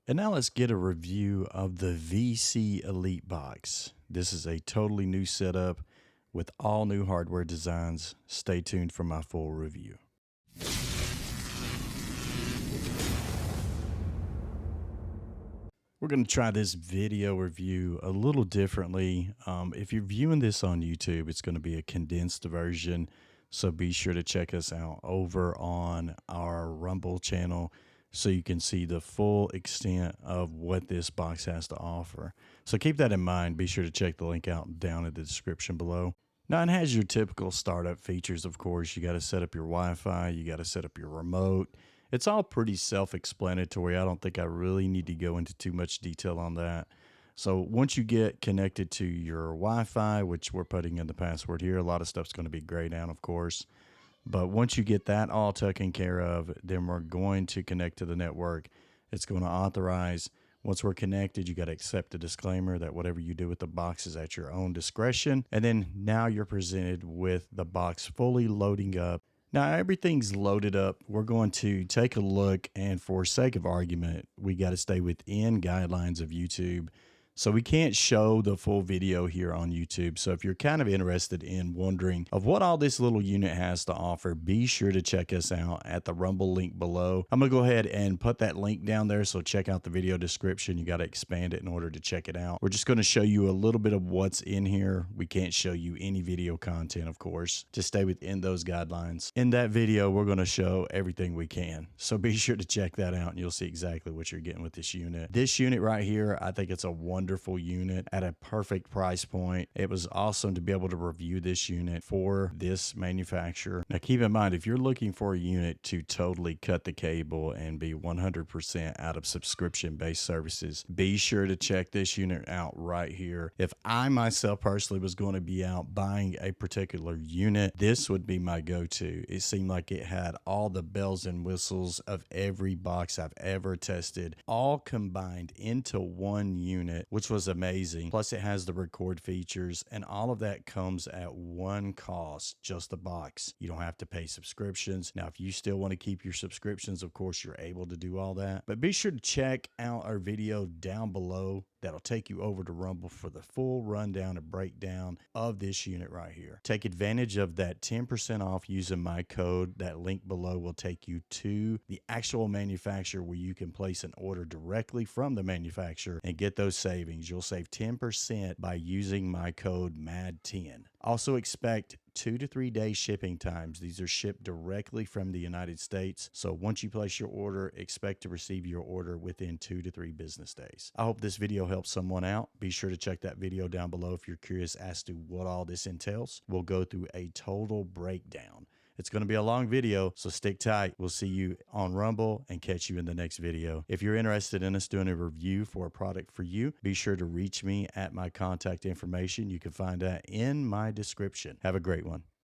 And now let's get a review of the VC Elite Box. This is a totally new setup with all new hardware designs. Stay tuned for my full review. We're going to try this video review a little differently. If you're viewing this on YouTube, it's going to be a condensed version. So be sure to check us out over on our Rumble channel so you can see the full extent of what this box has to offer. So keep that in mind. Be sure to check the link out down in the description below. Now, it has your typical startup features, of course. You got to set up your Wi-Fi. You got to set up your remote. It's all pretty self-explanatory. I don't think I really need to go into too much detail on that. So once you get connected to your Wi-Fi, which we're putting in the password here, a lot of stuff's going to be grayed out, of course. But once you get that all taken care of, then we're going to connect to the network. It's going to authorize. Once we're connected, you got to accept the disclaimer that whatever you do with the box is at your own discretion. And then now you're presented with the box fully loading up. Now everything's loaded up. We're going to take a look, and for sake of argument, we got to stay within guidelines of YouTube. So we can't show the full video here on YouTube. So if you're kind of interested in wondering of what all this little unit has to offer, be sure to check us out at the Rumble link below. I'm going to go ahead and put that link down there. So check out the video description. You got to expand it in order to check it out. We're just going to show you a little bit of what's in here. We can't show you any video content, of course, to stay within those guidelines. In that video, we're going to show everything we can. So be sure to check that out and you'll see exactly what you're getting with this unit. This unit right here, I think it's a wonderful unit at a perfect price point. It was awesome to be able to review this unit for this manufacturer. Now keep in mind, if you're looking for a unit to totally cut the cable and be 100% out of subscription-based services, be sure to check this unit out right here. If I myself personally was going to be out buying a particular unit, this would be my go-to. It seemed like it had all the bells and whistles of every box I've ever tested, all combined into one unit, which was amazing. Plus it has the record features, and all of that comes at one cost, just the box. You don't have to pay subscriptions. Now, if you still want to keep your subscriptions, of course, you're able to do all that. But be sure to check out our video down below. That'll take you over to Rumble for the full rundown and breakdown of this unit right here. Take advantage of that 10% off using my code. That link below will take you to the actual manufacturer where you can place an order directly from the manufacturer and get those savings. You'll save 10% by using my code MAD10. Also expect 2 to 3 day shipping times. These are shipped directly from the United States. So once you place your order, expect to receive your order within 2 to 3 business days. I hope this video helps someone out. Be sure to check that video down below if you're curious as to what all this entails. We'll go through a total breakdown. It's going to be a long video, so stick tight. We'll see you on Rumble and catch you in the next video. If you're interested in us doing a review for a product for you, be sure to reach me at my contact information. You can find that in my description. Have a great one.